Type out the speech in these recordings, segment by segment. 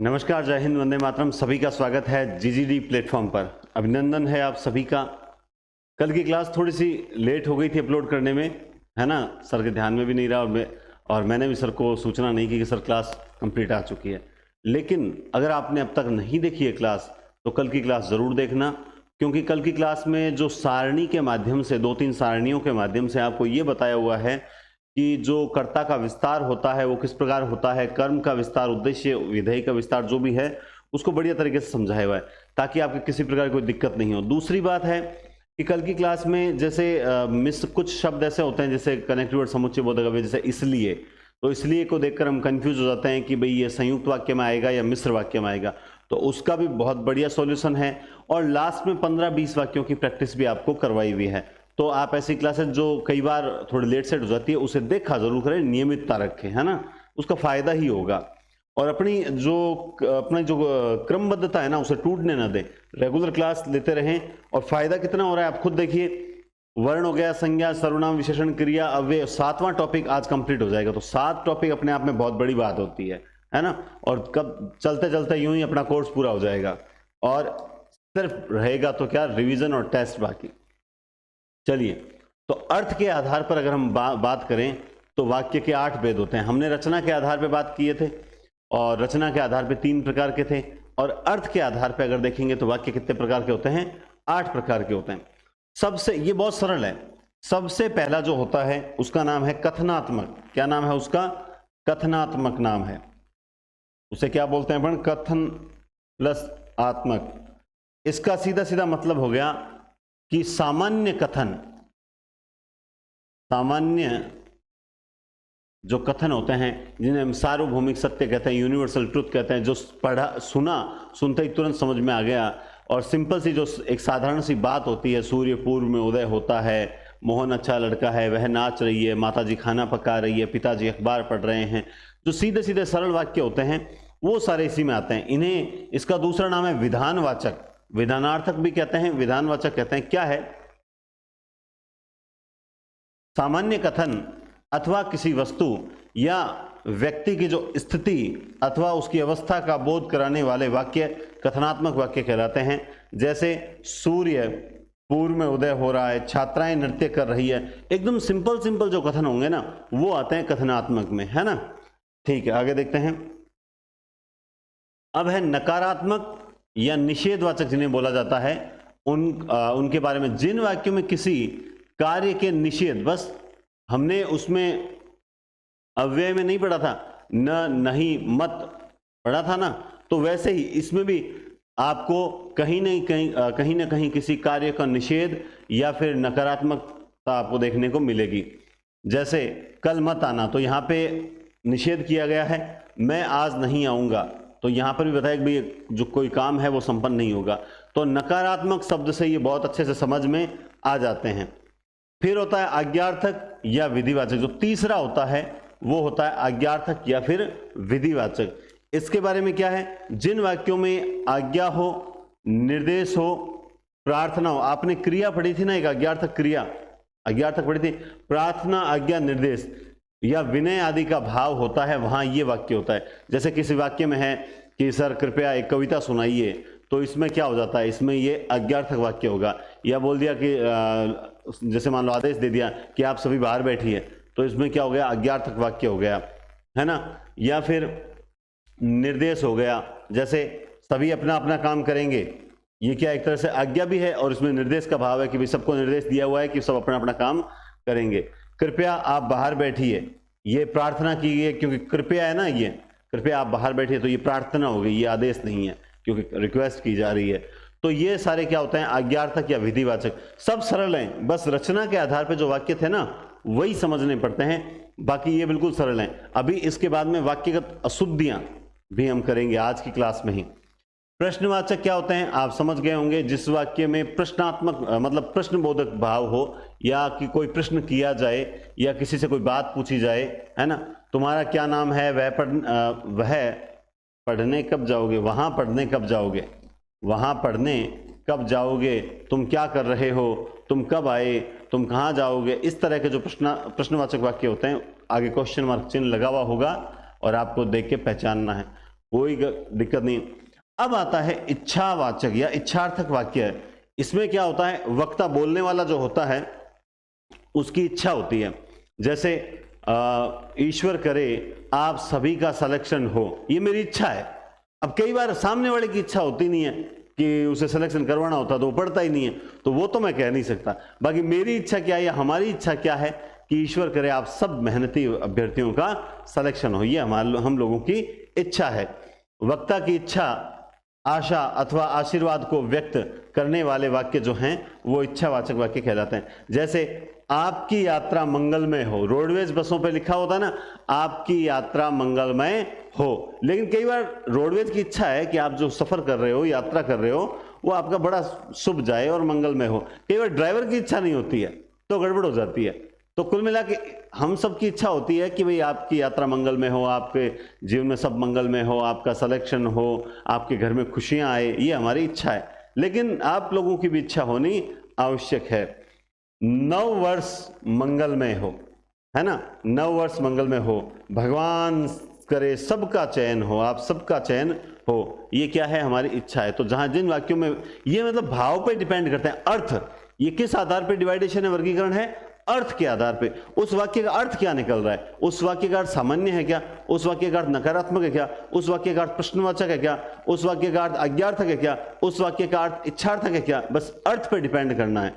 नमस्कार, जय हिंद, वंदे मातरम। सभी का स्वागत है जीजीडी प्लेटफॉर्म पर। अभिनंदन है आप सभी का। कल की क्लास थोड़ी सी लेट हो गई थी अपलोड करने में, है ना। सर के ध्यान में भी नहीं रहा और मैंने भी सर को सूचना नहीं की कि सर क्लास कंप्लीट आ चुकी है। लेकिन अगर आपने अब तक नहीं देखी है क्लास तो कल की क्लास ज़रूर देखना, क्योंकि कल की क्लास में जो सारणी के माध्यम से, 2-3 सारणियों के माध्यम से आपको ये बताया हुआ है कि जो कर्ता का विस्तार होता है वो किस प्रकार होता है, कर्म का विस्तार, उद्देश्य, विधेय का विस्तार जो भी है उसको बढ़िया तरीके से समझाया हुआ है, ताकि आपको किसी प्रकार की कोई दिक्कत नहीं हो। दूसरी बात है कि कल की क्लास में जैसे कुछ शब्द ऐसे होते हैं जैसे कनेक्टिव वर्ड, समुच्चय बोधक अव्यय, जैसे इसलिए, तो इसलिए को देखकर हम कंफ्यूज हो जाते हैं कि भाई ये संयुक्त वाक्य में आएगा या मिश्र वाक्य में आएगा, तो उसका भी बहुत बढ़िया सॉल्यूशन है। और लास्ट में 15-20 वाक्यों की प्रैक्टिस भी आपको करवाई हुई है। तो आप ऐसी क्लासेस जो कई बार थोड़ी लेट सेट हो जाती है उसे देखा जरूर करें, नियमितता रखें, है ना, उसका फायदा ही होगा। और अपनी जो क्रमबद्धता है ना उसे टूटने ना दें, रेगुलर क्लास लेते रहें। और फायदा कितना हो रहा है आप खुद देखिए। वर्ण हो गया, संज्ञा, सर्वनाम, विशेषण, क्रिया, अव्यय, 7वां टॉपिक आज कंप्लीट हो जाएगा। तो 7 टॉपिक अपने आप में बहुत बड़ी बात होती है ना। और कब चलते चलते यूं ही अपना कोर्स पूरा हो जाएगा और सिर्फ रहेगा तो क्या, रिवीजन और टेस्ट बाकी। चलिए, तो अर्थ के आधार पर अगर हम बात करें तो वाक्य के 8 भेद होते हैं। हमने रचना के आधार पर बात किए थे और रचना के आधार पर 3 प्रकार के थे, और अर्थ के आधार पर अगर देखेंगे तो वाक्य कितने प्रकार के होते हैं, 8 प्रकार के होते हैं। सबसे, ये बहुत सरल है, सबसे पहला जो होता है उसका नाम है कथनात्मक। क्या नाम है उसका? कथनात्मक नाम है। उसे क्या बोलते हैं अपन? कथन प्लस आत्मक। इसका सीधा सीधा मतलब हो गया कि सामान्य कथन, सामान्य जो कथन होते हैं जिन्हें हम सार्वभौमिक सत्य कहते हैं, यूनिवर्सल ट्रुथ कहते हैं, जो सुनते ही तुरंत समझ में आ गया, और सिंपल सी जो एक साधारण सी बात होती है, सूर्य पूर्व में उदय होता है, मोहन अच्छा लड़का है, वह नाच रही है, माताजी खाना पका रही है, पिताजी अखबार पढ़ रहे हैं, जो सीधे सीधे सरल वाक्य होते हैं वो सारे इसी में आते हैं। इन्हें, इसका दूसरा नाम है विधानवाचक, विधानार्थक भी कहते हैं, विधानवाचक कहते हैं। क्या है? सामान्य कथन अथवा किसी वस्तु या व्यक्ति की जो स्थिति अथवा उसकी अवस्था का बोध कराने वाले वाक्य कथनात्मक वाक्य कहलाते हैं। जैसे सूर्य पूर्व में उदय हो रहा है, छात्राएं नृत्य कर रही है, एकदम सिंपल सिंपल जो कथन होंगे ना वो आते हैं कथनात्मक में, है ना। ठीक है, आगे देखते हैं। अब है नकारात्मक या निषेधवाचक, जिन्हें बोला जाता है उनके बारे में। जिन वाक्यों में किसी कार्य के निषेध, बस हमने उसमें अव्यय में नहीं पढ़ा था, न, नहीं, मत पढ़ा था ना, तो वैसे ही इसमें भी आपको कहीं ना कहीं किसी कार्य का निषेध या फिर नकारात्मकता आपको देखने को मिलेगी। जैसे कल मत आना, तो यहाँ पे निषेध किया गया है, मैं आज नहीं आऊंगा, तो यहाँ पर भी बताया कि भाई जो कोई काम है वो संपन्न नहीं होगा। तो नकारात्मक शब्द से ये बहुत अच्छे से समझ में आ जाते हैं। फिर होता है आज्ञार्थक या विधिवाचक। जो तीसरा होता है वो होता है आज्ञार्थक या फिर विधिवाचक। इसके बारे में क्या है? जिन वाक्यों में आज्ञा हो, निर्देश हो, प्रार्थना हो। आपने क्रिया पढ़ी थी ना, एक आज्ञार्थक क्रिया, आज्ञार्थक पढ़ी थी, प्रार्थना, आज्ञा, निर्देश या विनय आदि का भाव होता है, वहां ये वाक्य होता है। जैसे किसी वाक्य में है कि सर कृपया एक कविता सुनाइए, तो इसमें क्या हो जाता है, इसमें ये आज्ञार्थक वाक्य होगा। या बोल दिया कि जैसे मान लो आदेश दे दिया कि आप सभी बाहर बैठिए, तो इसमें क्या हो गया, आज्ञार्थक वाक्य हो गया, है ना। या फिर निर्देश हो गया, जैसे सभी अपना अपना काम करेंगे, ये क्या एक तरह से आज्ञा भी है और इसमें निर्देश का भाव है कि भाई सबको निर्देश दिया हुआ है कि सब अपना अपना काम करेंगे। कृपया आप बाहर बैठिए, ये प्रार्थना की गई, क्योंकि कृपया है ना, ये कृपया आप बाहर बैठिए, तो ये प्रार्थना हो गई, ये आदेश नहीं है, क्योंकि रिक्वेस्ट की जा रही है। तो ये सारे क्या होते हैं, आज्ञार्थक या विधिवाचक। सब सरल हैं, बस रचना के आधार पर जो वाक्य थे ना वही समझने पड़ते हैं, बाकी ये बिल्कुल सरल हैं। अभी इसके बाद में वाक्यगत अशुद्धियां भी हम करेंगे आज की क्लास में ही। प्रश्नवाचक क्या होते हैं आप समझ गए होंगे, जिस वाक्य में प्रश्नात्मक मतलब प्रश्नबोधक भाव हो, या कि कोई प्रश्न किया जाए या किसी से कोई बात पूछी जाए, है ना। तुम्हारा क्या नाम है, वह पढ़ने कब जाओगे, वहां पढ़ने कब जाओगे, वहां पढ़ने कब जाओगे, तुम क्या कर रहे हो, तुम कब आए, तुम कहाँ जाओगे। इस तरह के जो प्रश्नवाचक वाक्य होते हैं, आगे क्वेश्चन मार्क चिन्ह लगा हुआ होगा और आपको देख के पहचानना है। कोई दिक्कत नहीं। अब आता है इच्छावाचक या इच्छार्थक वाक्य। इसमें क्या होता है, वक्ता बोलने वाला जो होता है उसकी इच्छा होती है। जैसे ईश्वर करे आप सभी का सिलेक्शन हो, ये मेरी इच्छा है। अब कई बार सामने वाले की इच्छा होती नहीं है कि उसे सिलेक्शन करवाना होता, तो वो पढ़ता ही नहीं है, तो वो तो मैं कह नहीं सकता। बाकी मेरी इच्छा क्या है या हमारी इच्छा क्या है कि ईश्वर करे आप सब मेहनती अभ्यर्थियों का सिलेक्शन हो, ये हम लोगों की इच्छा है। वक्ता की इच्छा, आशा अथवा आशीर्वाद को व्यक्त करने वाले वाक्य जो हैं वो इच्छावाचक वाक्य कहलाते हैं। जैसे आपकी यात्रा मंगलमय हो, रोडवेज बसों पे लिखा होता है ना, आपकी यात्रा मंगलमय हो। लेकिन कई बार रोडवेज की इच्छा है कि आप जो सफर कर रहे हो, यात्रा कर रहे हो, वो आपका बड़ा शुभ जाए और मंगलमय हो। कई बार ड्राइवर की इच्छा नहीं होती है तो गड़बड़ हो जाती है। तो कुल मिला के हम सब की इच्छा होती है कि भाई आपकी यात्रा मंगल में हो, आपके जीवन में सब मंगल में हो, आपका सिलेक्शन हो, आपके घर में खुशियां आए, ये हमारी इच्छा है। लेकिन आप लोगों की भी इच्छा होनी आवश्यक है। नव वर्ष मंगलमय हो, है ना, नव वर्ष मंगलमय हो, भगवान करे सबका चयन हो, आप सबका चयन हो, ये क्या है, हमारी इच्छा है। तो जहां जिन वाक्यों में ये मतलब भाव पे डिपेंड करते हैं, अर्थ, ये किस आधार पे डिवाइडेशन है, वर्गीकरण है, अर्थ के आधार पे। उस वाक्य का अर्थ क्या निकल रहा है, उस वाक्य का अर्थ सामान्य है क्या, उस वाक्य का अर्थ नकारात्मक है क्या, उस वाक्य का अर्थ प्रश्नवाचक है क्या, उस वाक्य का अर्थ अज्ञार्थक है क्या, उस वाक्य का अर्थ इच्छार्थक है क्या, बस अर्थ पे डिपेंड करना है।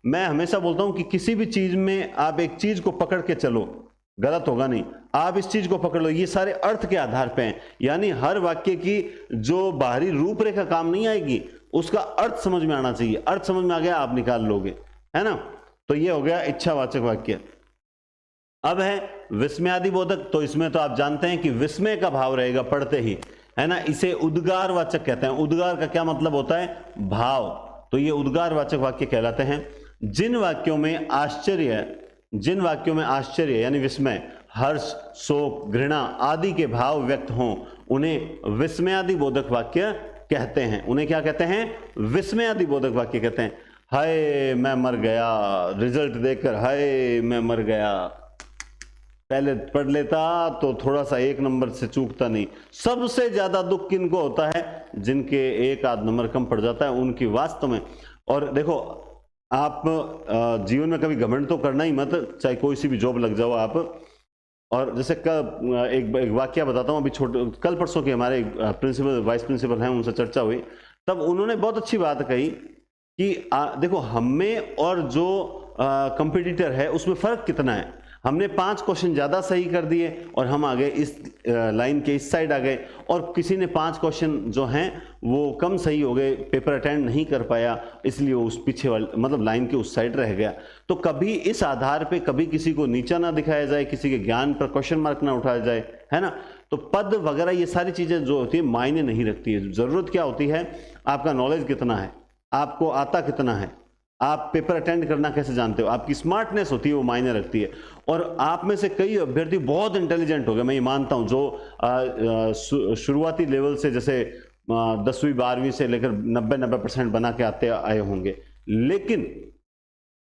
मैं हमेशा बोलता हूं कि किसी भी चीज में आप एक चीज को पकड़ के चलो, गलत होगा नहीं। आप इस चीज को पकड़ लो, ये सारे अर्थ के आधार पे हैं। यानी हर वाक्य की जो बाहरी रूपरेखा काम नहीं आएगी, उसका अर्थ समझ में आना चाहिए। अर्थ समझ में आ गया, आप निकाल लोगे, है ना। तो ये हो गया इच्छावाचक वाक्य। अब है विस्मयादिबोधक। तो इसमें तो आप जानते हैं कि विस्मय का भाव रहेगा पढ़ते ही, है ना। इसे उद्गारवाचक कहते हैं। उद्गार का क्या मतलब होता है, भाव। तो ये उद्गारवाचक वाक्य कहलाते हैं। जिन वाक्यों में आश्चर्य यानी विस्मय, हर्ष, शोक, घृणा आदि के भाव व्यक्त हों, उन्हें विस्मयादिबोधक वाक्य कहते हैं। उन्हें क्या कहते हैं, विस्मयादिबोधक वाक्य कहते हैं। हाय मैं मर गया, रिजल्ट देखकर हाय मैं मर गया, पहले पढ़ लेता तो थोड़ा सा एक नंबर से चूकता नहीं। सबसे ज्यादा दुख किनको होता है, जिनके एक आध नंबर कम पड़ जाता है, उनकी वास्तव में। और देखो, आप जीवन में कभी घमंड तो करना ही मत, चाहे कोई सी भी जॉब लग जाओ आप। और जैसे एक वाक्य बताता हूँ, अभी कल परसों के हमारे प्रिंसिपल, वाइस प्रिंसिपल हैं, उनसे चर्चा हुई, तब उन्होंने बहुत अच्छी बात कही कि देखो, हमें और जो कंपटीटर है उसमें फर्क कितना है। हमने 5 क्वेश्चन ज्यादा सही कर दिए और हम आ गए इस लाइन के इस साइड आ गए, और किसी ने 5 क्वेश्चन जो हैं वो कम सही हो गए, पेपर अटेंड नहीं कर पाया, इसलिए वो उस पीछे वाले मतलब लाइन के उस साइड रह गया। तो कभी इस आधार पे कभी किसी को नीचा ना दिखाया जाए, किसी के ज्ञान पर क्वेश्चन मार्क ना उठाया जाए, है ना। तो पद वगैरह ये सारी चीजें जो होती है मायने नहीं रखती है। जरूरत क्या होती है, आपका नॉलेज कितना है, आपको आता कितना है, आप पेपर अटेंड करना कैसे जानते हो, आपकी स्मार्टनेस होती है, वो मायने रखती है। और आप में से कई अभ्यर्थी बहुत इंटेलिजेंट हो गए, मैं ये मानता हूं, जो शुरुआती लेवल से जैसे 10वीं 12वीं से लेकर 90% बना के आए होंगे।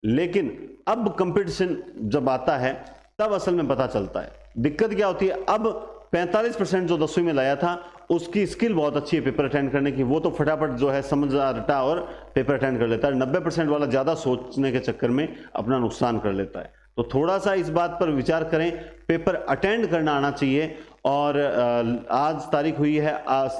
लेकिन अब कंपटीशन जब आता है तब असल में पता चलता है दिक्कत क्या होती है। अब 45% जो 10वीं में लाया था उसकी स्किल बहुत अच्छी है पेपर अटेंड करने की, वो तो फटाफट जो है समझ रटा और पेपर अटेंड कर लेता है। 90% वाला ज्यादा सोचने के चक्कर में अपना नुकसान कर लेता है। तो थोड़ा सा इस बात पर विचार करें, पेपर अटेंड करना आना चाहिए। और आज तारीख हुई है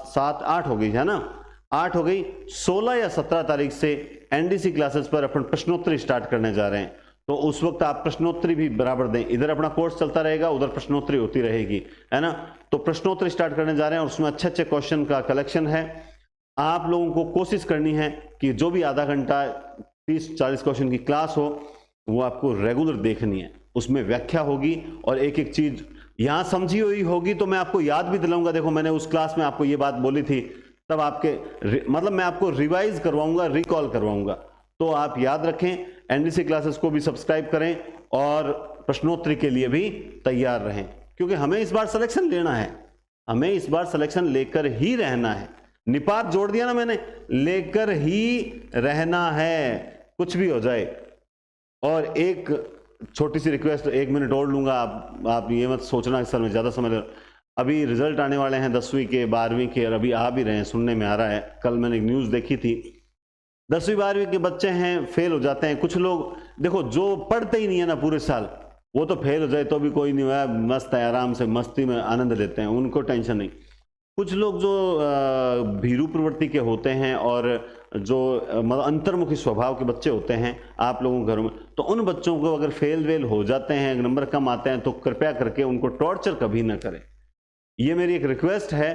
7-8 हो गई है ना, 8 हो गई। 16 या 17 तारीख से एनडीसी क्लासेस पर अपन प्रश्नोत्तरी स्टार्ट करने जा रहे हैं। तो उस वक्त आप प्रश्नोत्तरी भी बराबर दें, इधर अपना कोर्स चलता रहेगा, उधर प्रश्नोत्तरी होती रहेगी, है ना। तो प्रश्नोत्तरी स्टार्ट करने जा रहे हैं और उसमें अच्छे अच्छे क्वेश्चन का कलेक्शन है। आप लोगों को कोशिश करनी है कि जो भी आधा घंटा 30-40 क्वेश्चन की क्लास हो वो आपको रेगुलर देखनी है। उसमें व्याख्या होगी और एक एक चीज यहां समझी हुई होगी, तो मैं आपको याद भी दिलाऊंगा, देखो मैंने उस क्लास में आपको ये बात बोली थी, तब आपके मतलब मैं आपको रिवाइज करवाऊंगा, रिकॉल करवाऊंगा। तो आप याद रखें, एनडीसी क्लासेस को भी सब्सक्राइब करें और प्रश्नोत्तरी के लिए भी तैयार रहें, क्योंकि हमें इस बार सिलेक्शन लेना है, हमें इस बार सिलेक्शन लेकर ही रहना है। निपात जोड़ दिया ना मैंने, लेकर ही रहना है, कुछ भी हो जाए। और एक छोटी सी रिक्वेस्ट, 1 मिनट और लूंगा, आप ये मत सोचना सर मैं ज्यादा समय अभी रिजल्ट आने वाले हैं 10वीं के 12वीं के, और अभी आ भी रहे हैं, सुनने में आ रहा है। कल मैंने एक न्यूज़ देखी थी, 10वीं 12वीं के बच्चे हैं फेल हो जाते हैं। कुछ लोग देखो जो पढ़ते ही नहीं है ना पूरे साल, वो तो फेल हो जाए तो भी कोई नहीं हुआ, मस्त है, आराम से मस्ती में आनंद लेते हैं, उनको टेंशन नहीं। कुछ लोग जो भीरू प्रवृत्ति के होते हैं और जो मतलब अंतर्मुखी स्वभाव के बच्चे होते हैं आप लोगों के घरों में, तो उन बच्चों को अगर फेल वेल हो जाते हैं, नंबर कम आते हैं, तो कृपया करके उनको टॉर्चर कभी ना करें। ये मेरी एक रिक्वेस्ट है,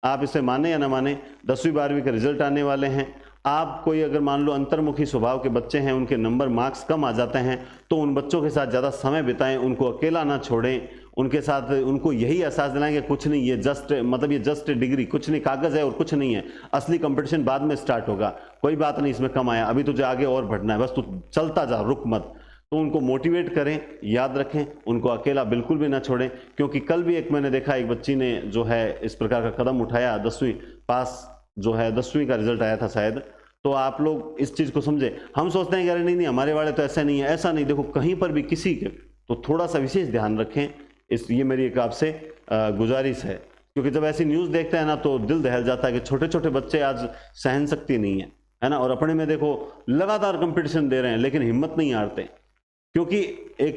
आप इसे माने या ना माने, 10वीं 12वीं के रिजल्ट आने वाले हैं। आप कोई अगर मान लो अंतर्मुखी स्वभाव के बच्चे हैं, उनके नंबर मार्क्स कम आ जाते हैं, तो उन बच्चों के साथ ज़्यादा समय बिताएं, उनको अकेला ना छोड़ें, उनके साथ उनको यही एहसास दिलाएं कि कुछ नहीं, ये जस्ट डिग्री, कुछ नहीं, कागज़ है और कुछ नहीं है, असली कंपटीशन बाद में स्टार्ट होगा, कोई बात नहीं इसमें कम आया, अभी तुझे आगे और बढ़ना है, बस तू चलता जा, रुक मत। तो उनको मोटिवेट करें, याद रखें, उनको अकेला बिल्कुल भी ना छोड़ें, क्योंकि कल भी एक मैंने देखा, एक बच्ची ने जो है इस प्रकार का कदम उठाया, 10वीं पास जो है 10वीं का रिजल्ट आया था शायद। तो आप लोग इस चीज़ को समझे। हम सोचते हैं कि अरे नहीं हमारे वाले तो ऐसा नहीं है, ऐसा नहीं, देखो कहीं पर भी किसी के, तो थोड़ा सा विशेष ध्यान रखें। ये मेरी एक आपसे गुजारिश है, क्योंकि जब ऐसी न्यूज़ देखते हैं ना तो दिल दहल जाता है कि छोटे छोटे बच्चे आज सहन शक्ति नहीं है ना, और अपने में देखो लगातार कंपटीशन दे रहे हैं लेकिन हिम्मत नहीं हारते, क्योंकि एक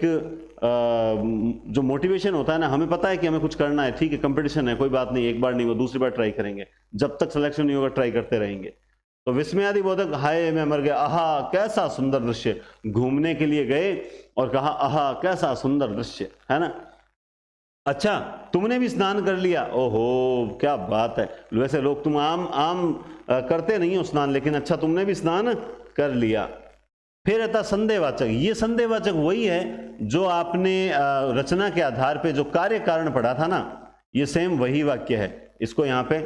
जो मोटिवेशन होता है ना, हमें पता है कि हमें कुछ करना है, ठीक है कंपटीशन है, कोई बात नहीं, एक बार नहीं वो दूसरी बार ट्राई करेंगे, जब तक सिलेक्शन नहीं होगा ट्राई करते रहेंगे। तो विस्मयादि बोधक, हाय मैं मर गया, आहा कैसा सुंदर दृश्य, घूमने के लिए गए और कहा आहा कैसा सुंदर दृश्य, है ना। अच्छा तुमने भी स्नान कर लिया, ओहो क्या बात है। वैसे लोग तुम आम करते नहीं हो स्नान, लेकिन अच्छा तुमने भी स्नान कर लिया। फिर आता संदेहवाचक। ये संदेहवाचक वही है जो आपने रचना के आधार पे जो कार्य कारण पढ़ा था ना, ये सेम वही वाक्य है। इसको यहाँ पे,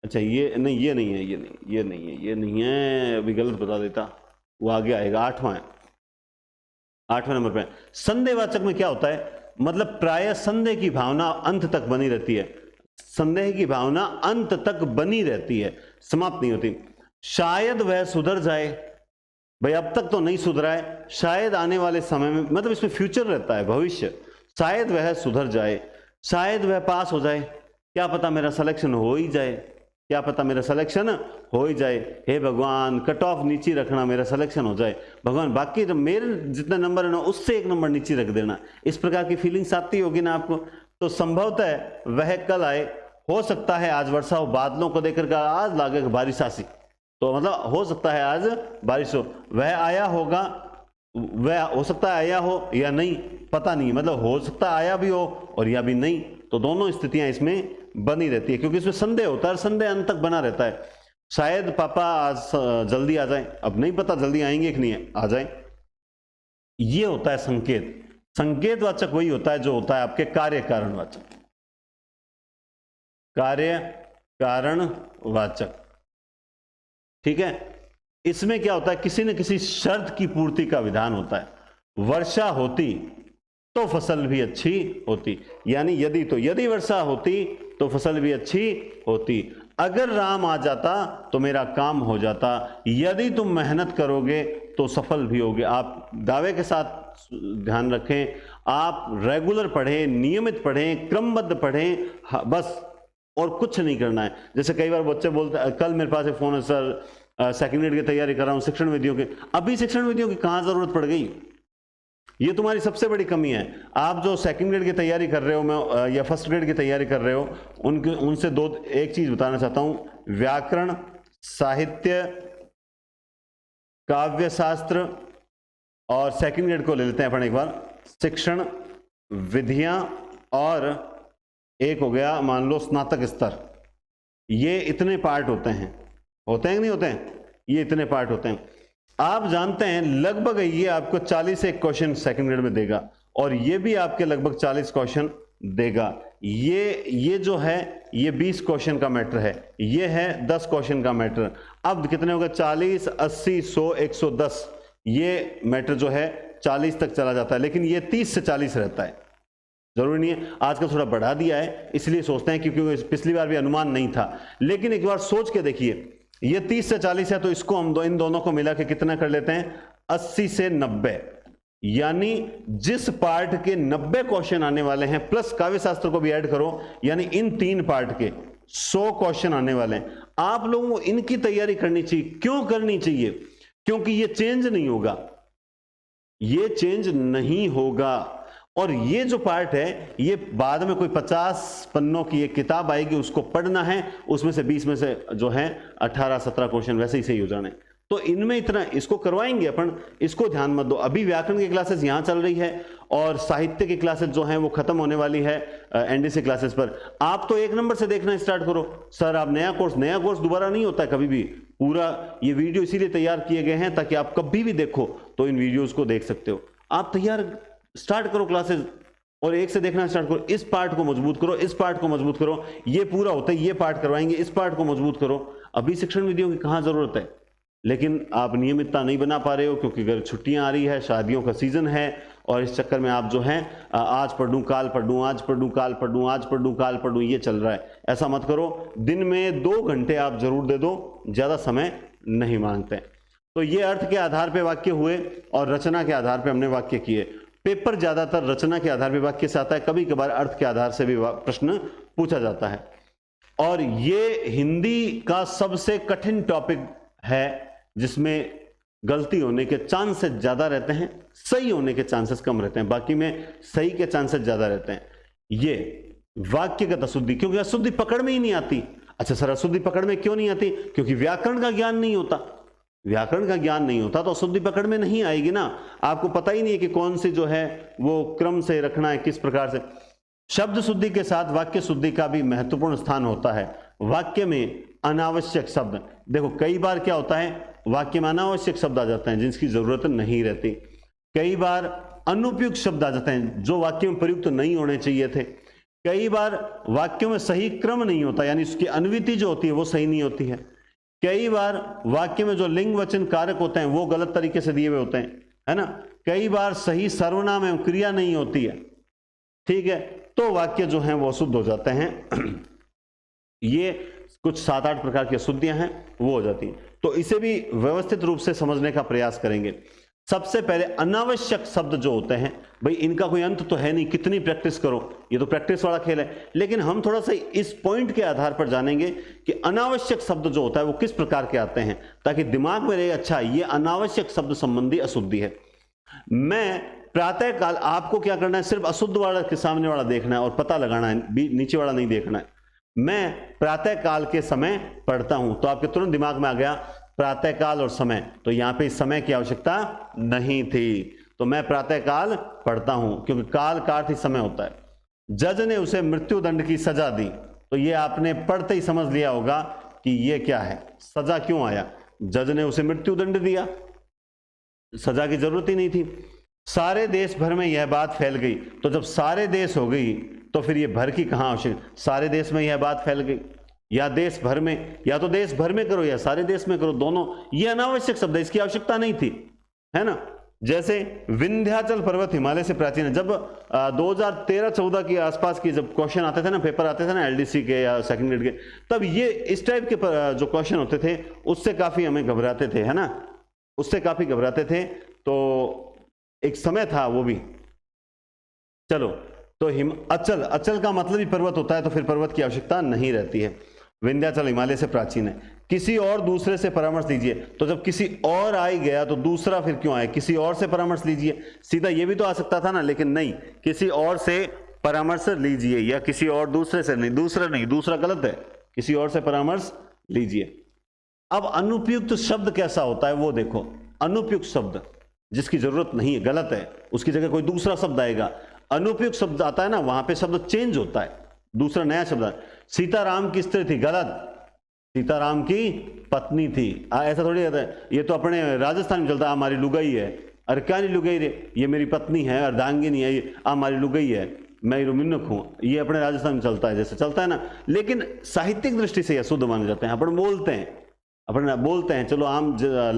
अच्छा ये नहीं, ये नहीं है, ये नहीं, ये नहीं है, ये नहीं है, अभी गलत बता देता, वो आगे आएगा, 8वां है, 8वें नंबर पे। संदेहवाचक में क्या होता है, मतलब प्राय संदेह की भावना अंत तक बनी रहती है, संदेह की भावना अंत तक बनी रहती है, समाप्त नहीं होती। शायद वह सुधर जाए, भाई अब तक तो नहीं सुधरा है, शायद आने वाले समय में, मतलब इसमें फ्यूचर रहता है, भविष्य, शायद वह सुधर जाए, शायद वह पास हो जाए, क्या पता मेरा सिलेक्शन हो ही जाए, क्या पता मेरा सिलेक्शन हो ही जाए, हे भगवान कट ऑफ नीचे रखना, मेरा सिलेक्शन हो जाए, भगवान बाकी जो मेरे जितने नंबर है ना उससे एक नंबर नीचे रख देना। इस प्रकार की फीलिंग्स आती होगी ना आपको, तो संभवतः वह कल आए, हो सकता है आज वर्षा हो, बादलों को देखकर आज लागे बारिश आसी, तो मतलब हो सकता है आज बारिश हो, वह आया होगा, वह हो सकता है आया हो या नहीं, पता नहीं, मतलब हो सकता है आया भी हो और या भी नहीं, तो दोनों स्थितियां इसमें बनी रहती है, क्योंकि इसमें संदेह होता है, संदेह अंत तक बना रहता है। शायद पापा आज जल्दी आ जाए, अब नहीं पता जल्दी आएंगे कि नहीं आ जाए, ये होता है संकेत। संकेतवाचक वही होता है जो होता है आपके कार्य कारणवाचक, कार्य कारणवाचक, ठीक है। इसमें क्या होता है, किसी न किसी शर्त की पूर्ति का विधान होता है। वर्षा होती तो फसल भी अच्छी होती, यानी यदि, तो यदि वर्षा होती तो फसल भी अच्छी होती, अगर राम आ जाता तो मेरा काम हो जाता, यदि तुम मेहनत करोगे तो सफल भी होगे। आप दावे के साथ ध्यान रखें, आप रेगुलर पढ़ें, नियमित पढ़ें, क्रमबद्ध पढ़ें, बस और कुछ नहीं करना है। जैसे कई बार बच्चे बोलते हैं, कल मेरे पास एक फोन है, सर सेकंड ग्रेड की तैयारी कर रहा हूँ शिक्षण विधियों की, अभी शिक्षण विधियों की कहाँ जरूरत पड़ गई, ये तुम्हारी सबसे बड़ी कमी है। आप जो सेकंड ग्रेड की तैयारी कर रहे हो मैं या फर्स्ट ग्रेड की तैयारी कर रहे हो, उनसे एक चीज बताना चाहता हूं, व्याकरण, साहित्य, काव्य शास्त्र और सेकंड ग्रेड को ले लेते हैं अपन एक बार, शिक्षण विधियां, और एक हो गया मान लो स्नातक स्तर। ये इतने पार्ट होते हैं कि नहीं होते हैं, ये इतने पार्ट होते हैं। आप जानते हैं लगभग ये आपको 40 एक क्वेश्चन सेकंड ग्रेड में देगा, और ये भी आपके लगभग 40 क्वेश्चन देगा। ये जो है ये 20 क्वेश्चन का मैटर है, ये है 10 क्वेश्चन का मैटर। अब कितने हो गए, 40, 80, 100, 110, ये मैटर जो है 40 तक चला जाता है, लेकिन ये 30 से 40 रहता है, जरूरी नहीं है। आजकल थोड़ा बढ़ा दिया है, इसलिए सोचते हैं क्योंकि पिछली बार भी अनुमान नहीं था, लेकिन एक बार सोच के देखिए, ये 30 से 40 है, तो इसको हम इन दोनों को मिला के कितना कर लेते हैं, 80 से 90, यानी जिस पार्ट के 90 क्वेश्चन आने वाले हैं प्लस काव्य शास्त्र को भी ऐड करो, यानी इन 3 पार्ट के 100 क्वेश्चन आने वाले हैं। आप लोगों को इनकी तैयारी करनी चाहिए। क्यों करनी चाहिए? क्योंकि ये चेंज नहीं होगा, ये चेंज नहीं होगा। और ये जो पार्ट है, ये बाद में कोई 50 पन्नों की एक किताब आएगी, उसको पढ़ना है, उसमें से 20 में से जो है 18-17 क्वेश्चन वैसे ही सही हो जाने। तो इनमें इतना इसको करवाएंगे अपन, इसको ध्यान मत दो। अभी व्याकरण की क्लासेस यहां चल रही है और साहित्य की क्लासेस जो है वो खत्म होने वाली है एनडीसी क्लासेस पर। आप तो 1 नंबर से देखना स्टार्ट करो। सर आप नया कोर्स दोबारा नहीं होता है कभी भी। पूरा ये वीडियो इसीलिए तैयार किए गए हैं ताकि आप कभी भी देखो तो इन वीडियोज को देख सकते हो। आप तैयार स्टार्ट करो क्लासेस और 1 से देखना स्टार्ट करो। इस पार्ट को मजबूत करो, इस पार्ट को मजबूत करो। ये पूरा होता है, ये पार्ट करवाएंगे, इस पार्ट को मजबूत करो। अभी शिक्षण विधियों की कहां जरूरत है, लेकिन आप नियमितता नहीं बना पा रहे हो क्योंकि अगर छुट्टियां आ रही है, शादियों का सीजन है और इस चक्कर में आप जो है आज पढ़ दूं काल पढ़ दूं, आज पढ़ दूं काल पढ़ दूं, आज पढ़ दूं काल पढ़ दूं, ये चल रहा है। ऐसा मत करो। दिन में 2 घंटे आप जरूर दे दो, ज्यादा समय नहीं मांगते। तो ये अर्थ के आधार पे वाक्य हुए और रचना के आधार पे हमने वाक्य किए। पेपर ज्यादातर रचना के आधार पे वाक्य से आता है, कभी कभार अर्थ के आधार से भी प्रश्न पूछा जाता है। और ये हिंदी का सबसे कठिन टॉपिक है जिसमें गलती होने के चांसेस ज्यादा रहते हैं, सही होने के चांसेस कम रहते हैं। बाकी में सही के चांसेस ज्यादा रहते हैं। ये वाक्यगत अशुद्धि, क्योंकि अशुद्धि पकड़ में ही नहीं आती। अच्छा सर, अशुद्धि पकड़ में क्यों नहीं आती? क्योंकि व्याकरण का ज्ञान नहीं होता। व्याकरण का ज्ञान नहीं होता तो अशुद्धि पकड़ में नहीं आएगी ना। आपको पता ही नहीं है कि कौन सी जो है वो क्रम से रखना है, किस प्रकार से। शब्द शुद्धि के साथ वाक्य शुद्धि का भी महत्वपूर्ण स्थान होता है। वाक्य में अनावश्यक शब्द, देखो कई बार क्या होता है, वाक्य में अनावश्यक शब्द आ जाते हैं जिनकी जरूरत नहीं रहती। कई बार अनुपयुक्त शब्द आ जाते हैं जो वाक्य में प्रयुक्त नहीं होने चाहिए थे। कई बार वाक्यों में सही क्रम नहीं होता, यानी उसकी अन्विति जो होती है वो सही नहीं होती है। कई बार वाक्य में जो लिंग वचन कारक होते हैं वो गलत तरीके से दिए हुए होते हैं, है ना। कई बार सही सर्वनाम एवं क्रिया नहीं होती है, ठीक है, तो वाक्य जो हैं वो अशुद्ध हो जाते हैं। ये कुछ 7-8 प्रकार की अशुद्धियां हैं, वो हो जाती हैं। तो इसे भी व्यवस्थित रूप से समझने का प्रयास करेंगे। सबसे पहले अनावश्यक शब्द जो होते हैं, भाई इनका कोई अंत तो है नहीं, कितनी प्रैक्टिस करो, ये तो प्रैक्टिस वाला खेल है। लेकिन हम थोड़ा सा इस पॉइंट के आधार पर जानेंगे कि अनावश्यक शब्द जो होता है वो किस प्रकार के आते हैं, ताकि दिमाग में रहे अच्छा ये अनावश्यक शब्द संबंधी अशुद्धि है। मैं प्रातः काल, आपको क्या करना है, सिर्फ अशुद्ध वाला के सामने वाला देखना है और पता लगाना है, नीचे वाला नहीं देखना है। मैं प्रातः काल के समय पढ़ता हूं तो आपके तुरंत दिमाग में आ गया प्रातः काल और समय, तो यहां पे इस समय की आवश्यकता नहीं थी, तो मैं प्रातः काल पढ़ता हूं, क्योंकि काल का अर्थ ही समय होता है। जज ने उसे मृत्युदंड की सजा दी, तो ये आपने पढ़ते ही समझ लिया होगा कि ये क्या है, सजा क्यों आया। जज ने उसे मृत्युदंड दिया, सजा की जरूरत ही नहीं थी। सारे देश भर में यह बात फैल गई, तो जब सारे देश हो गई तो फिर ये भर की कहां आवश्यक, सारे देश में यह बात फैल गई, या देश भर में, या तो देश भर में करो या सारे देश में करो, दोनों। ये अनावश्यक शब्द है, इसकी आवश्यकता नहीं थी, है ना। जैसे विंध्याचल पर्वत हिमालय से प्राचीन है। जब 2013-14 के आसपास की जब क्वेश्चन आते थे ना, पेपर आते थे ना एलडीसी के या सेकंड ग्रेड के, तब ये इस टाइप के जो क्वेश्चन होते थे उससे काफी हमें घबराते थे, है ना, उससे काफी घबराते थे। तो एक समय था वो भी। चलो, तो अचल, अचल का मतलब ही पर्वत होता है, तो फिर पर्वत की आवश्यकता नहीं रहती है। विंध्याचल हिमालय से प्राचीन है। किसी और दूसरे से परामर्श लीजिए, तो जब किसी और आ ही गया तो दूसरा फिर क्यों आए, किसी और से परामर्श लीजिए, सीधा ये भी तो आ सकता था ना, लेकिन नहीं, किसी और से परामर्श लीजिए, या किसी और दूसरे से नहीं, दूसरा नहीं, दूसरा गलत है, किसी और से परामर्श लीजिए। अब अनुपयुक्त शब्द कैसा होता है वो देखो। अनुपयुक्त शब्द जिसकी जरूरत नहीं है, गलत है, उसकी जगह कोई दूसरा शब्द आएगा। अनुपयुक्त शब्द आता है ना, वहां पे शब्द चेंज होता है, दूसरा नया शब्द। सीताराम की स्त्री थी, गलत, सीताराम की पत्नी थी। ऐसा थोड़ी रहता है, ये तो अपने राजस्थान में चलता है, हमारी लुगाई है। अरे क्या नहीं लुगाई रे, ये मेरी पत्नी है, अर्धांगिनी है, ये हमारी लुगाई है, मैं रुमिनक हूं, ये अपने राजस्थान में चलता है, जैसे चलता है ना। लेकिन साहित्यिक दृष्टि से यह शुद्ध माने जाते हैं। अपन बोलते हैं, अपन बोलते हैं, चलो आम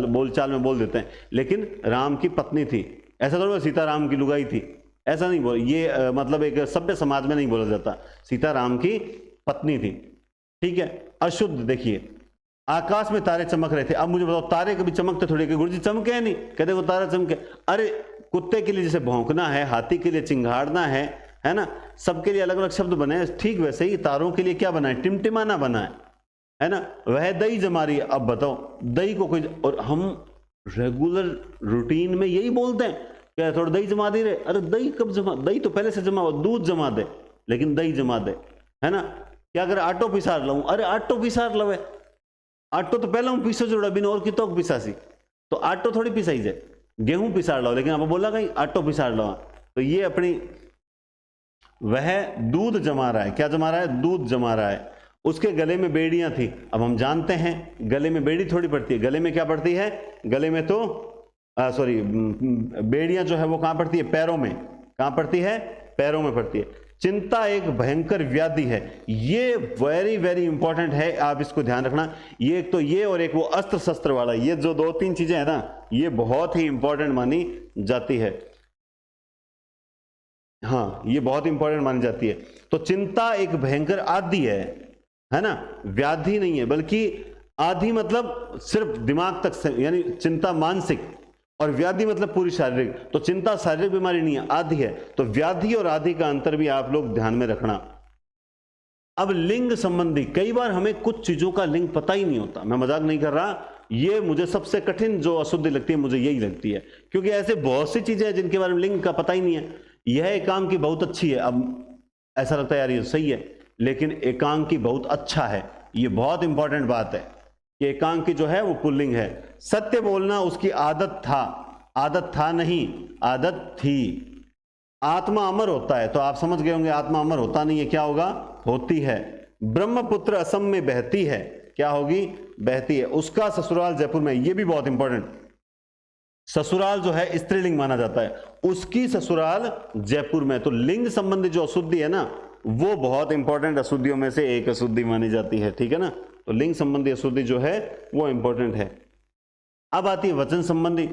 बोलचाल में बोल देते हैं, लेकिन राम की पत्नी थी, ऐसा थोड़ा सीताराम की लुगाई थी, ऐसा नहीं बोल, ये मतलब एक सभ्य समाज में नहीं बोला जाता। सीताराम की पत्नी थी, ठीक है। अशुद्ध, देखिए आकाश में तारे चमक रहे थे। अब मुझे बताओ, तारे कभी चमकते थोड़ी कि गुरुजी चमके नहीं, कहते वो तारा चमके। अरे कुत्ते के लिए जैसे भौंकना है, हाथी के लिए चिंगाड़ना है ना, सबके लिए अलग अलग शब्द बने हैं, ठीक वैसे ही तारों के लिए क्या बना है, टिमटिमाना बना है ना। वह दही जमा रही है। अब बताओ दही को कोई, और हम रेगुलर रूटीन में यही बोलते हैं क्या थोड़ा दही जमा दे रहे, अरे दही कब जमा, दही तो पहले से जमा हो, दूध जमा दे, लेकिन दही जमा दे, है ना। क्या करे, आटो पिसार लाऊं, अरे आटो पिसार लवे, आटो तो पहले हूं पीसो जोड़ा बिन और कितो पिसासी, तो आटो थोड़ी पिसाई जाए, गेहूं पिसार लाओ, लेकिन आप बोला कहीं आटो पिसार लाओ। तो ये अपनी, वह दूध जमा रहा है, क्या जमा रहा है, दूध जमा रहा है। उसके गले में बेड़ियां थी। अब हम जानते हैं गले में बेड़ी थोड़ी पड़ती है, गले में क्या पड़ती है, गले में तो सॉरी बेड़ियां जो है वो कहां पड़ती है, पैरों में, कहां पड़ती है, पैरों में पड़ती है। चिंता एक भयंकर व्याधि है, ये वेरी वेरी इंपॉर्टेंट है, आप इसको ध्यान रखना। ये एक तो ये, और एक वो अस्त्र शस्त्र वाला, ये जो दो तीन चीजें है ना, ये बहुत ही इंपॉर्टेंट मानी जाती है। हाँ, ये बहुत इंपॉर्टेंट मानी जाती है। तो चिंता एक भयंकर आदि है ना, व्याधि नहीं है, बल्कि आदि मतलब सिर्फ दिमाग तक से, यानी चिंता मानसिक, और व्याधि मतलब पूरी शारीरिक। तो चिंता शारीरिक बीमारी नहीं है, आदि है। तो व्याधि और आदि का अंतर भी आप लोग ध्यान में रखना। अब लिंग संबंधी, कई बार हमें कुछ चीजों का लिंग पता ही नहीं होता, मैं मजाक नहीं कर रहा, ये मुझे सबसे कठिन जो अशुद्धि लगती है मुझे यही लगती है, क्योंकि ऐसे बहुत सी चीजें हैं जिनके बारे में लिंग का पता ही नहीं है। यह एकांकी बहुत अच्छी है, अब ऐसा लगता है यार ये सही है, लेकिन एकांकी बहुत अच्छा है, ये बहुत इंपॉर्टेंट बात है कि एकांकी जो है वो पुल्लिंग है। सत्य बोलना उसकी आदत था, आदत था नहीं, आदत थी। आत्मा अमर होता है, तो आप समझ गए होंगे आत्मा अमर होता नहीं है, क्या होगा, होती है। ब्रह्मपुत्र असम में बहती है, क्या होगी, बहती है। उसका ससुराल जयपुर में, ये भी बहुत इंपॉर्टेंट, ससुराल जो है स्त्रीलिंग माना जाता है, उसकी ससुराल जयपुर में। तो लिंग संबंधी जो अशुद्धि है ना, वो बहुत इंपॉर्टेंट अशुद्धियों में से एक अशुद्धि मानी जाती है, ठीक है ना। तो लिंग संबंधी अशुद्धि जो है वो इंपॉर्टेंट है। अब आती है वचन संबंधी,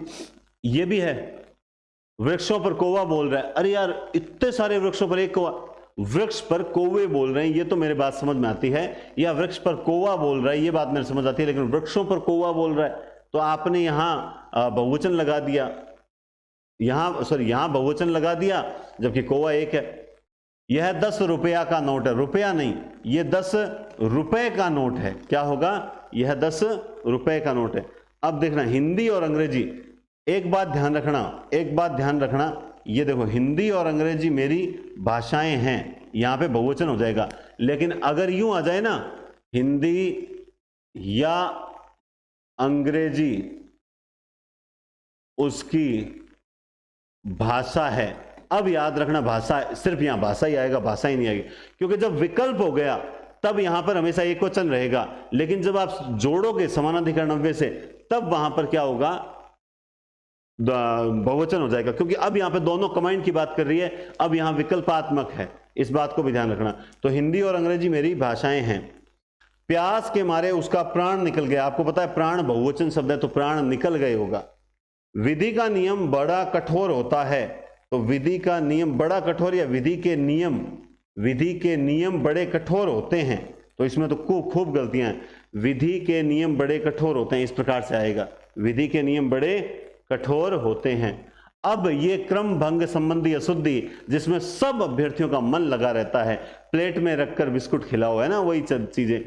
ये भी है। वृक्षों पर कौवा बोल रहा है, अरे यार इतने सारे वृक्षों पर एक कौवा, वृक्ष पर कौवे बोल रहे हैं, ये तो मेरे बात समझ में आती है, या वृक्ष पर कौवा बोल रहा है, ये बात मेरे समझ आती है, लेकिन वृक्षों पर कौवा बोल रहा है, तो आपने यहां बहुवचन लगा दिया, यहां बहुवचन लगा दिया, जबकि कौवा एक है। यह 10 रुपया का नोट है, रुपया नहीं, ये 10 रुपए का नोट है, क्या होगा, यह 10 रुपए का नोट है। अब देखना हिंदी और अंग्रेजी, एक बात ध्यान रखना, एक बात ध्यान रखना, ये देखो हिंदी और अंग्रेजी मेरी भाषाएं हैं, यहां पे बहुवचन हो जाएगा, लेकिन अगर यूं आ जाए ना, हिंदी या अंग्रेजी उसकी भाषा है। अब याद रखना भाषा, सिर्फ यहां भाषा ही आएगा, भाषा ही नहीं आएगी, क्योंकि जब विकल्प हो गया तब यहां पर हमेशा एक वचन रहेगा, लेकिन जब आप जोड़ोगे समानाधिकरण नव्य से, तब वहां पर क्या होगा, बहुवचन हो जाएगा, क्योंकि अब यहां पे दोनों कमांड की बात कर रही है, अब यहां विकल्पात्मक है, इस बात को भी ध्यान रखना। तो हिंदी और अंग्रेजी मेरी भाषाएं हैं। प्यास के मारे उसका प्राण निकल गया, आपको पता है प्राण बहुवचन शब्द है, तो प्राण निकल गए होगा। विधि का नियम बड़ा कठोर होता है, तो विधि का नियम बड़ा कठोर, या विधि के नियम बड़े कठोर होते हैं, तो इसमें तो खूब गलतियां हैं। विधि के नियम बड़े कठोर होते हैं, इस प्रकार से आएगा, विधि के नियम बड़े कठोर होते हैं। अब ये क्रम भंग संबंधी अशुद्धि, जिसमें सब अभ्यर्थियों का मन लगा रहता है, प्लेट में रखकर बिस्कुट खिलाओ, है ना, वही चीजें।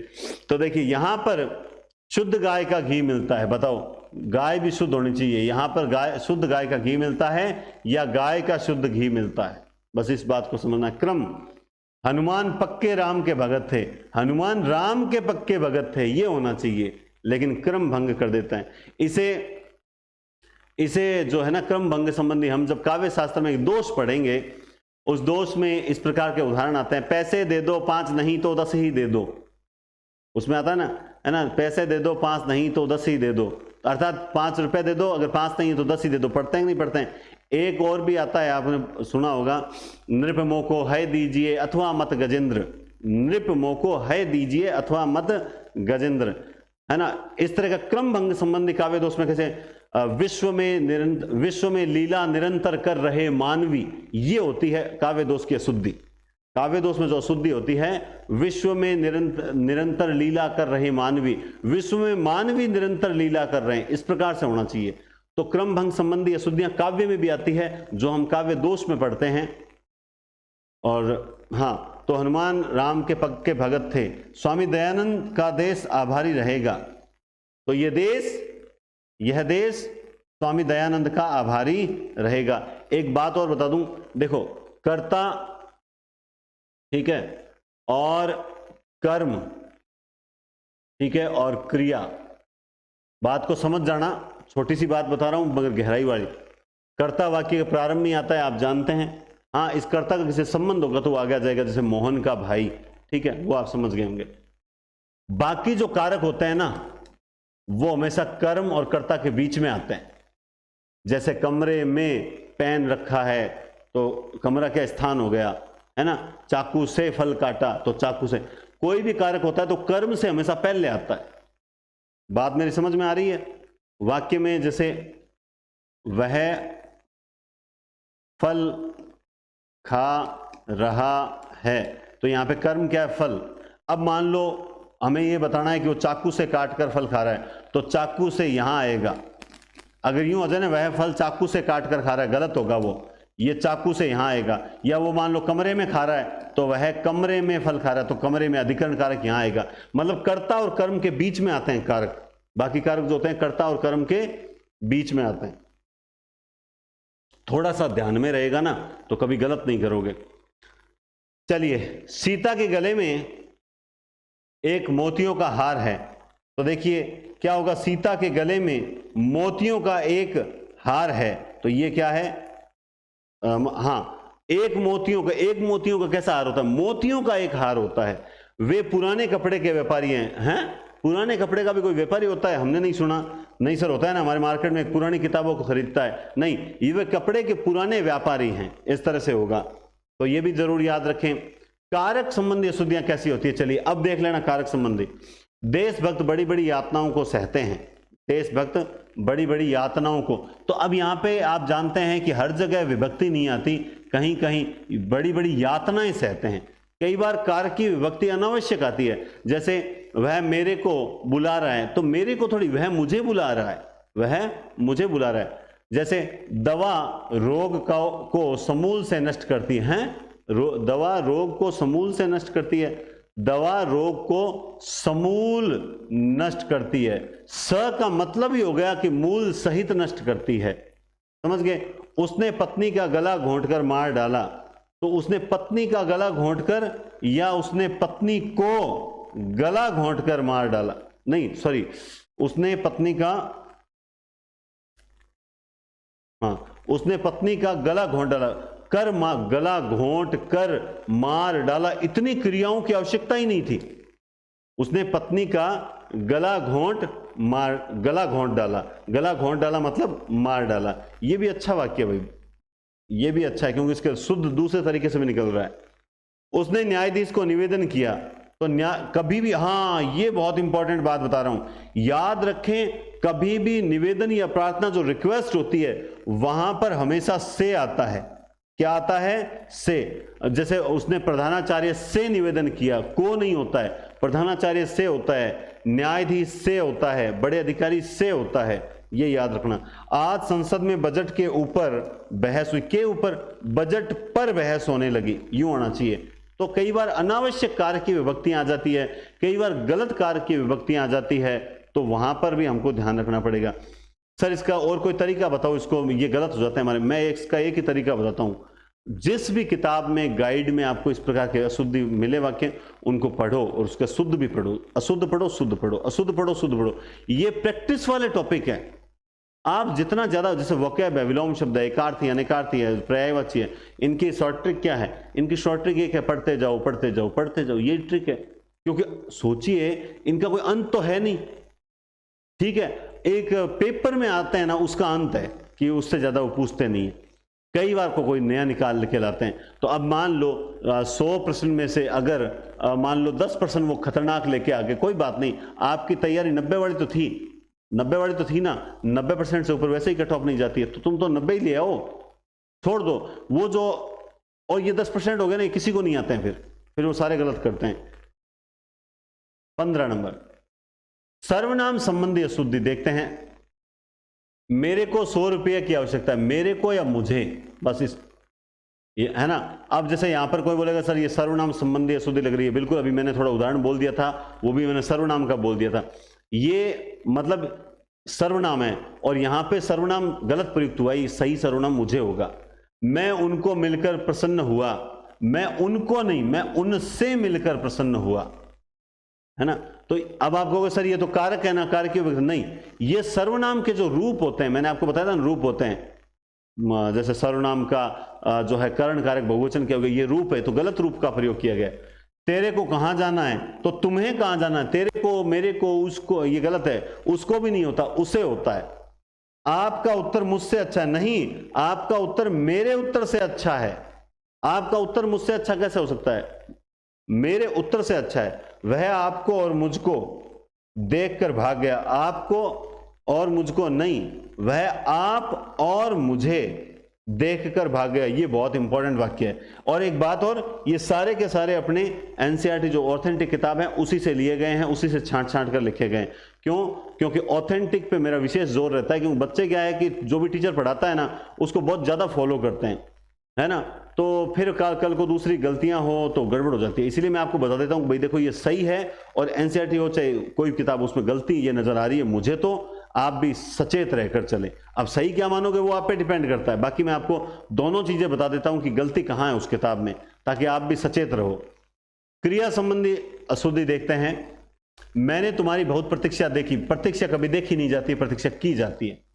तो देखिए यहां पर शुद्ध गाय का घी मिलता है, बताओ, गाय भी शुद्ध होनी चाहिए, यहां पर शुद्ध गाय का घी मिलता है या गाय का शुद्ध घी मिलता है, बस इस बात को समझना। क्रम, हनुमान पक्के राम के भगत थे, हनुमान राम के पक्के भगत थे, ये होना चाहिए, लेकिन क्रम भंग कर देता है। इसे जो है ना क्रम भंग संबंधी, हम जब काव्य शास्त्र में एक दोष पढ़ेंगे, उस दोष में इस प्रकार के उदाहरण आते हैं, पैसे दे दो 5 नहीं तो 10 ही दे दो, उसमें आता है ना, पैसे दे दो 5 नहीं तो 10 ही दे दो, अर्थात 5 रुपए दे दो, अगर 5 नहीं तो 10 ही दे दो। पढ़ते हैं नहीं पढ़ते हैं। एक और भी आता है, आपने सुना होगा, नृप मोको है दीजिए अथवा मत गजेंद्र, नृप मोको है दीजिए अथवा मत गजेंद्र, है ना। इस तरह का क्रम भंग संबंधी काव्य दोष में कैसे, विश्व में लीला निरंतर कर रहे मानवी, ये होती है काव्य दोष की अशुद्धि। काव्य दोष में जो अशुद्धि होती है, विश्व में निरंतर लीला कर रहे मानवी, विश्व में मानवी निरंतर लीला कर रहे हैं, इस प्रकार से होना चाहिए। तो क्रम भंग संबंधी अशुद्धियां काव्य में भी आती है, जो हम काव्य दोष में पढ़ते हैं। और हाँ, तो हनुमान राम के पग के भगत थे, स्वामी दयानंद का देश आभारी रहेगा। तो यह देश स्वामी दयानंद का आभारी रहेगा। एक बात और बता दूं, देखो कर्ता, ठीक है, और कर्म, ठीक है, और क्रिया, बात को समझ जाना। छोटी सी बात बता रहा हूं मगर गहराई वाली। कर्ता वाक्य के प्रारंभ में आता है, आप जानते हैं। हाँ, इस कर्ता का किसी संबंध होगा तो वो आगे आ जाएगा, जैसे मोहन का भाई, ठीक है, वो आप समझ गए होंगे। बाकी जो कारक होते हैं ना, वो हमेशा कर्म और कर्ता के बीच में आते हैं। जैसे कमरे में पेन रखा है तो कमरा क्या स्थान हो गया, है ना। चाकू से फल काटा तो चाकू से, कोई भी कारक होता है तो कर्म से हमेशा पहले आता है। बात मेरी समझ में आ रही है। वाक्य में जैसे वह फल खा रहा है, तो यहां पे कर्म क्या है, फल। अब मान लो हमें यह बताना है कि वो चाकू से काट कर फल खा रहा है, तो चाकू से यहां आएगा। अगर यूं हो जाए ना, वह फल चाकू से काट कर खा रहा है, गलत होगा वो, ये चाकू से यहां आएगा। या वो मान लो कमरे में खा रहा है, तो वह कमरे में फल खा रहा है, तो कमरे में अधिकरण कारक यहां आएगा। मतलब कर्ता और कर्म के बीच में आते हैं कारक। बाकी कारक जो होते हैं कर्ता और कर्म के बीच में आते हैं। थोड़ा सा ध्यान में रहेगा ना तो कभी गलत नहीं करोगे। चलिए, सीता के गले में एक मोतियों का हार है, तो देखिए क्या होगा, सीता के गले में मोतियों का एक हार है, तो ये क्या है, हाँ, एक मोतियों का कैसा हार होता है, मोतियों का एक हार होता है। वे पुराने कपड़े के व्यापारी हैं। पुराने कपड़े का भी कोई व्यापारी होता है, हमने नहीं सुना। नहीं सर, होता है ना, हमारे मार्केट में पुरानी किताबों को खरीदता है। नहीं, ये वे कपड़े के पुराने व्यापारी हैं, इस तरह से होगा। तो ये भी जरूर याद रखें। कारक संबंधी अशुद्धियां कैसी होती है, चलिए अब देख लेना। कारक संबंधी, देशभक्त बड़ी बड़ी यातनाओं को सहते हैं, देशभक्त बड़ी बड़ी यातनाओं को। तो अब यहां पे आप जानते हैं कि हर जगह विभक्ति नहीं आती, कहीं कहीं बड़ी बड़ी यातनाएं सहते हैं। कई बार कारक की विभक्ति अनावश्यक आती है, जैसे वह मेरे को बुला रहा है, तो मेरे को थोड़ी, वह मुझे बुला रहा है, वह मुझे बुला रहा है। जैसे दवा रोग को समूल से नष्ट करती है, दवा रोग को समूल से नष्ट करती है, दवा रोग को समूल नष्ट करती है। स का मतलब ही हो गया कि मूल सहित नष्ट करती है, समझ गए। उसने पत्नी का गला घोंटकर मार डाला, तो उसने पत्नी का गला घोंटकर या उसने पत्नी को गला घोंटकर मार डाला, नहीं सॉरी, उसने पत्नी का, हाँ, उसने पत्नी का गला घोंट डाला, कर गला घोंट कर मार डाला, इतनी क्रियाओं की आवश्यकता ही नहीं थी। उसने पत्नी का गला घोंट डाला, गला घोंट डाला मतलब मार डाला। ये भी अच्छा वाक्य भाई, ये भी अच्छा है, क्योंकि इसके शुद्ध दूसरे तरीके से भी निकल रहा है। उसने न्यायाधीश को निवेदन किया, तो कभी भी, हाँ ये बहुत इंपॉर्टेंट बात बता रहा हूं, याद रखें, कभी भी निवेदन या प्रार्थना जो रिक्वेस्ट होती है वहां पर हमेशा से आता है। क्या आता है, से। जैसे उसने प्रधानाचार्य से निवेदन किया, को नहीं होता है, प्रधानाचार्य से होता है, न्यायाधीश से होता है, बड़े अधिकारी से होता है, ये याद रखना। आज संसद में बजट के ऊपर बहस हुई, के ऊपर, बजट पर बहस होने लगी, यूं होना चाहिए। तो कई बार अनावश्यक कारक की विभक्तियां आ जाती है, कई बार गलत कारक की विभक्तियां आ जाती है, तो वहां पर भी हमको ध्यान रखना पड़ेगा। सर इसका और कोई तरीका बताओ, इसको ये गलत हो जाता है हमारे। मैं इसका एक ही तरीका बताता हूं, जिस भी किताब में, गाइड में आपको इस प्रकार के अशुद्ध मिले वाक्य, उनको पढ़ो और उसका शुद्ध भी पढ़ो। अशुद्ध पढ़ो, शुद्ध पढ़ो, अशुद्ध पढ़ो, शुद्ध पढ़ो। ये प्रैक्टिस वाले टॉपिक है। आप जितना ज्यादा, जैसे वोकैब है, विलोम शब्द है, एकार्थी, अनेकार्थी है, पर्यायवाची है, इनकी शॉर्ट ट्रिक क्या है, इनकी शॉर्ट ट्रिक एक है, पढ़ते जाओ पढ़ते जाओ पढ़ते जाओ, ये ट्रिक है। क्योंकि सोचिए, इनका कोई अंत तो है नहीं, ठीक है। एक पेपर में आता है ना, उसका अंत है कि उससे ज्यादा वो पूछते नहीं है। कई बार को कोई नया निकाल के लाते हैं। तो अब मान लो 100 प्रश्न में से अगर मान लो 10 प्रश्न वो खतरनाक लेके आ गए, कोई बात नहीं, आपकी तैयारी 90 वाली तो थी, 90 वाली तो थी ना, 90% से ऊपर वैसे ही कट ऑफ नहीं जाती है, तो तुम तो 90 ही ले आओ, छोड़ दो वो जो, और ये 10% हो गए ना, किसी को नहीं आते हैं, फिर वो सारे गलत करते हैं। 15 नंबर, सर्वनाम संबंधी अशुद्धि देखते हैं। मेरे को 100 रुपये की आवश्यकता है, मेरे को या मुझे, बस इस ये है ना। अब जैसे यहां पर कोई बोलेगा सर ये सर्वनाम संबंधी अशुद्धि लग रही है, बिल्कुल अभी मैंने थोड़ा उदाहरण बोल दिया था, वो भी मैंने सर्वनाम का बोल दिया था। ये मतलब सर्वनाम है और यहां पे सर्वनाम गलत प्रयुक्त हुआ, ये सही सर्वनाम मुझे होगा। मैं उनको मिलकर प्रसन्न हुआ, मैं उनको नहीं, मैं उनसे मिलकर प्रसन्न हुआ, है ना। तो अब आप कहोगे सर ये तो कारक है ना, कारक की नहीं, ये सर्वनाम के जो रूप होते हैं, मैंने आपको बताया था ना रूप होते हैं, जैसे सर्वनाम का जो है कर्ण कारक बहुवचन किया गया, ये रूप है, तो गलत रूप का प्रयोग किया गया। तेरे को कहां जाना है, तो तुम्हें कहां जाना है, तेरे को, मेरे को, उसको, ये गलत है, उसको भी नहीं होता, उसे होता है। आपका उत्तर मुझसे अच्छा है, नहीं, आपका उत्तर मेरे उत्तर से अच्छा है। आपका उत्तर मुझसे अच्छा कैसे हो सकता है, मेरे उत्तर से अच्छा है। वह आपको और मुझको देखकर भाग गया, आपको और मुझको नहीं, वह आप और मुझे देखकर भाग गया। ये बहुत इंपॉर्टेंट वाक्य है। और एक बात और, ये सारे के सारे अपने एनसीईआरटी जो ऑथेंटिक किताब है उसी से लिए गए हैं, उसी से छांट छांट कर लिखे गए हैं। क्यों? क्योंकि ऑथेंटिक पे मेरा विशेष जोर रहता है, क्योंकि बच्चे क्या है कि जो भी टीचर पढ़ाता है ना उसको बहुत ज्यादा फॉलो करते हैं, है ना, तो फिर कल को दूसरी गलतियां हो तो गड़बड़ हो जाती है। इसलिए मैं आपको बता देता हूं भाई देखो ये सही है, और एनसीईआरटी हो चाहे कोई किताब उसमें गलती ये नजर आ रही है मुझे, तो आप भी सचेत रहकर चलें। अब सही क्या मानोगे वो आप पे डिपेंड करता है, बाकी मैं आपको दोनों चीजें बता देता हूं कि गलती कहां है उस किताब में, ताकि आप भी सचेत रहो। क्रिया संबंधी अशुद्धि देखते हैं। मैंने तुम्हारी बहुत प्रतीक्षा देखी, प्रतीक्षा कभी देखी नहीं जाती, प्रतीक्षा की जाती है।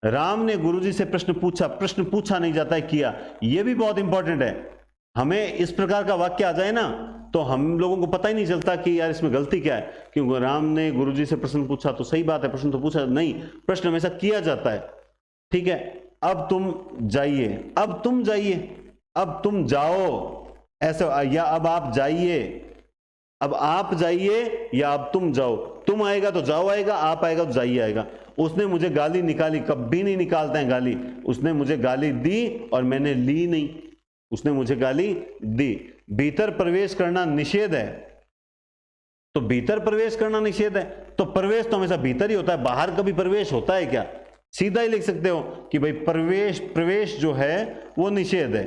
राम ने गुरुजी से प्रश्न पूछा, प्रश्न पूछा नहीं जाता है, किया। यह भी बहुत इंपॉर्टेंट है। हमें इस प्रकार का वाक्य आ जाए ना तो हम लोगों को पता ही नहीं चलता कि यार इसमें गलती क्या है, क्योंकि राम ने गुरुजी से प्रश्न पूछा तो सही बात है, प्रश्न तो पूछा नहीं, प्रश्न हमेशा किया जाता है। ठीक है, अब तुम जाइए, अब तुम जाइए, अब तुम जाओ, ऐसा, या अब आप जाइए, अब आप जाइए या अब तुम जाओ। तुम आएगा तो जाओ आएगा, आप आएगा तो जाइए आएगा। उसने मुझे गाली निकाली, कभी नहीं निकालते हैं गाली। उसने मुझे गाली दी और मैंने ली नहीं, उसने मुझे गाली दी। भीतर प्रवेश करना निषेध है, तो भीतर प्रवेश करना निषेध है, तो प्रवेश तो हमेशा भीतर ही होता है, बाहर कभी प्रवेश होता है क्या? सीधा ही लिख सकते हो कि भाई प्रवेश जो है वो निषेध है।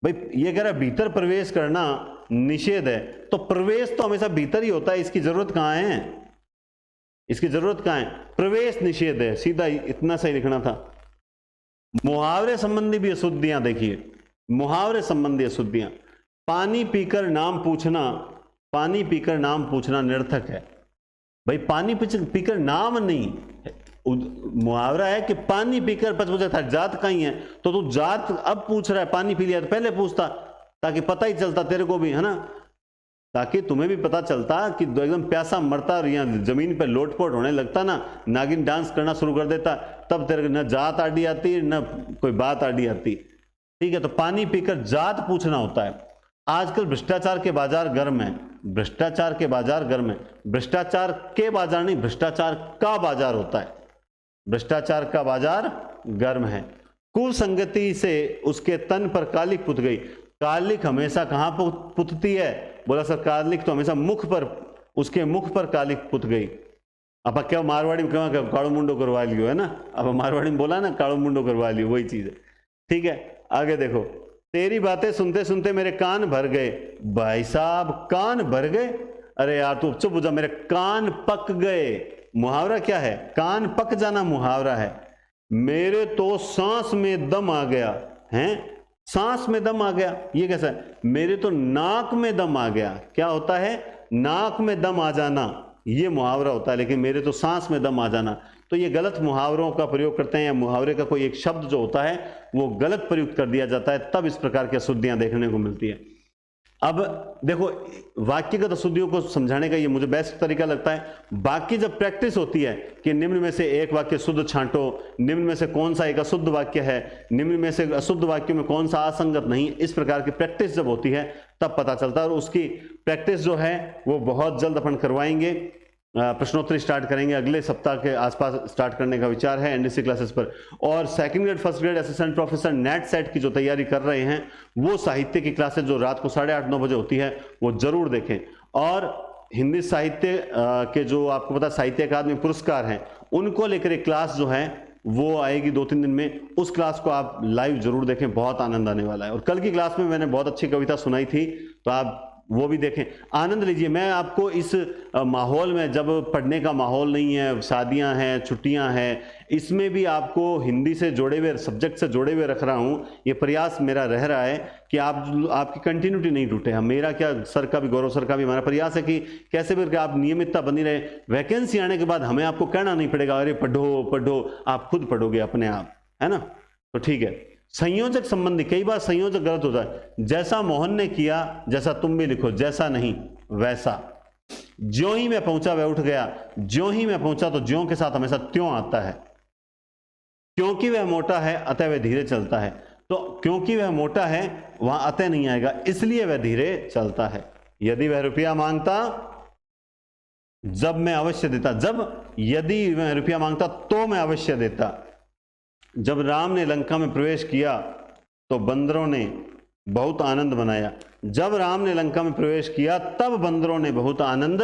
भाई ये कह रहा है भीतर प्रवेश करना निषेध है, तो प्रवेश तो हमेशा भीतर ही होता है, इसकी जरूरत कहां है, इसकी जरूरत कहां है? प्रवेश निषेध है, सीधा इतना सही लिखना था। मुहावरे संबंधी भी अशुद्धियां देखिए, मुहावरे संबंधी अशुद्धियां। पानी पीकर नाम पूछना, पानी पीकर नाम पूछना निरर्थक है। भाई पानी पीकर नाम नहीं, मुहावरा है कि पानी पीकर पूछा था जात कहीं है, तो तू जात अब पूछ रहा है, पानी पी लिया तो पहले पूछता, ताकि पता ही चलता तेरे को भी, है ना, ताकि तुम्हें भी पता चलता कि एकदम प्यासा मरता और यहाँ जमीन पे लोटपोट होने लगता ना, नागिन डांस करना शुरू कर देता, तब तेरे न जात आड़ी आती न कोई बात आड़ी आती। ठीक है, तो पानी पीकर जात पूछना होता है। आजकल भ्रष्टाचार के बाजार गर्म है, भ्रष्टाचार के बाजार गर्म है, भ्रष्टाचार के बाजार नहीं, भ्रष्टाचार का बाजार होता है, भ्रष्टाचार का बाजार गर्म है। कुसंगति से उसके तन पर कालिक पुत गई। कालिक हमेशा कहां पुतती है? बोला सर कालिक तो हमेशा मुख पर, उसके मुख पर कालिक पुत गई। अब क्या मारवाड़ी में क्या काड़ो मुंडो करवा लियो, है ना, अब मारवाड़ी में बोला ना काड़ो मुंडो करवा लियो, वही चीज है। ठीक है, आगे देखो। तेरी बातें सुनते सुनते मेरे कान भर गए। भाई साहब कान भर गए, अरे यार तू चुप हो जा, मेरे कान पक गए। मुहावरा क्या है? कान पक जाना मुहावरा है। मेरे तो सांस में दम आ गया है, सांस में दम आ गया, ये कैसा है? मेरे तो नाक में दम आ गया। क्या होता है? नाक में दम आ जाना, ये मुहावरा होता है, लेकिन मेरे तो सांस में दम आ जाना, तो ये गलत मुहावरों का प्रयोग करते हैं, या मुहावरे का कोई एक शब्द जो होता है वो गलत प्रयुक्त कर दिया जाता है, तब इस प्रकार की अशुद्धियां देखने को मिलती है। अब देखो वाक्यगत अशुद्धियों को समझाने का ये मुझे बेस्ट तरीका लगता है। बाकी जब प्रैक्टिस होती है कि निम्न में से एक वाक्य शुद्ध छांटो, निम्न में से कौन सा एक अशुद्ध वाक्य है, निम्न में से अशुद्ध वाक्य में कौन सा असंगत नहीं, इस प्रकार की प्रैक्टिस जब होती है तब पता चलता है। और उसकी प्रैक्टिस जो है वो बहुत जल्द अपन करवाएंगे, प्रश्नोत्तरी स्टार्ट करेंगे, अगले सप्ताह के आसपास स्टार्ट करने का विचार है एनडीसी क्लासेस पर। और second grade first grade assistant professor net set की जो तैयारी कर रहे हैं, वो साहित्य की क्लासेस जो रात को 8:30-9 बजे होती है वो जरूर देखें। और हिंदी साहित्य के जो आपको पता साहित्य अकादमी पुरस्कार हैं, उनको लेकर एक क्लास जो है वो आएगी 2-3 दिन में। उस क्लास को आप लाइव जरूर देखें, बहुत आनंद आने वाला है। और कल की क्लास में मैंने बहुत अच्छी कविता सुनाई थी, तो आप वो भी देखें, आनंद लीजिए। मैं आपको इस माहौल में, जब पढ़ने का माहौल नहीं है, शादियां हैं, छुट्टियां हैं, इसमें भी आपको हिंदी से जोड़े हुए, सब्जेक्ट से जोड़े हुए रख रहा हूं। ये प्रयास मेरा रह रहा है कि आपकी कंटिन्यूटी नहीं टूटे। मेरा क्या, सर का भी, गौरव सर का भी हमारा प्रयास है कि कैसे भी आप नियमितता बनी रहे। वैकेंसी आने के बाद हमें आपको कहना नहीं पड़ेगा अरे पढ़ो पढ़ो, आप खुद पढ़ोगे अपने आप, है ना। तो ठीक है। संयोजक संबंधी, कई बार संयोजक गलत होता है। जैसा मोहन ने किया, जैसा तुम भी लिखो, जैसा नहीं वैसा। ज्यों ही मैं पहुंचा वह उठ गया, ज्यों ही मैं पहुंचा, तो ज्यों के साथ हमेशा त्यों आता है। क्योंकि वह मोटा है अतः वह धीरे चलता है, तो क्योंकि वह मोटा है वहां अतः नहीं आएगा, इसलिए वह धीरे चलता है। यदि वह रुपया मांगता जब मैं अवश्य देता, जब यदि वह रुपया मांगता तो मैं अवश्य देता। जब राम ने लंका में प्रवेश किया तो बंदरों ने बहुत आनंद मनाया। जब राम ने लंका में प्रवेश किया तब बंदरों ने बहुत आनंद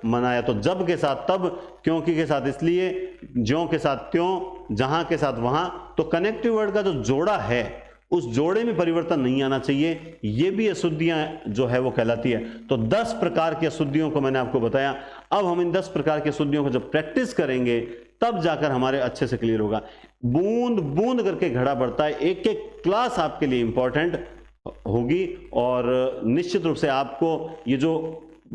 मनाया। तो जब के साथ तब, क्योंकि के साथ इसलिए, ज्यों के साथ त्यों, जहां के साथ वहां। तो कनेक्टिव वर्ड का जो जोड़ा है उस जोड़े में परिवर्तन नहीं आना चाहिए। ये भी अशुद्धियां जो है वो कहलाती है। तो 10 प्रकार की अशुद्धियों को मैंने आपको बताया। अब हम इन 10 प्रकार की अशुद्धियों को जब प्रैक्टिस करेंगे तब जाकर हमारे अच्छे से क्लियर होगा। बूंद बूंद करके घड़ा बढ़ता है। एक एक क्लास आपके लिए इंपॉर्टेंट होगी और निश्चित रूप से आपको ये जो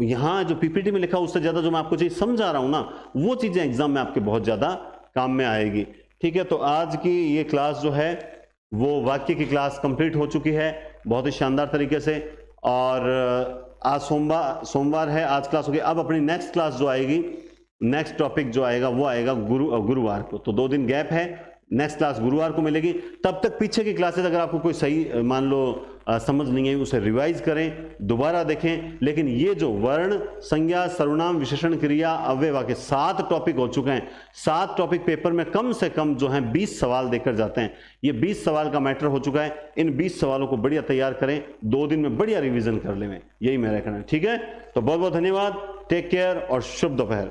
यहां जो पीपीटी में लिखा उससे ज्यादा जो मैं आपको चीज समझा रहा हूं ना, वो चीजें एग्जाम में आपके बहुत ज्यादा काम में आएगी। ठीक है, तो आज की ये क्लास जो है वो वाक्य की क्लास कंप्लीट हो चुकी है बहुत ही शानदार तरीके से। और आज सोमवार है, आज क्लास होगी। अब अपनी नेक्स्ट क्लास जो आएगी, नेक्स्ट टॉपिक जो आएगा वो आएगा गुरुवार को। तो 2 दिन गैप है, नेक्स्ट क्लास गुरुवार को मिलेगी। तब तक पीछे की क्लासेस अगर आपको कोई सही मान लो समझ नहीं आई, उसे रिवाइज करें, दोबारा देखें। लेकिन ये जो वर्ण, संज्ञा, सर्वनाम, विशेषण, क्रिया, अव्यय, वाक्य, 7 टॉपिक हो चुके हैं। 7 टॉपिक पेपर में कम से कम जो है 20 सवाल देकर जाते हैं। ये 20 सवाल का मैटर हो चुका है। इन 20 सवालों को बढ़िया तैयार करें, 2 दिन में बढ़िया रिविजन कर लें, यही मेरा कहना है। ठीक है, तो बहुत बहुत धन्यवाद, टेक केयर और शुभ दोपहर।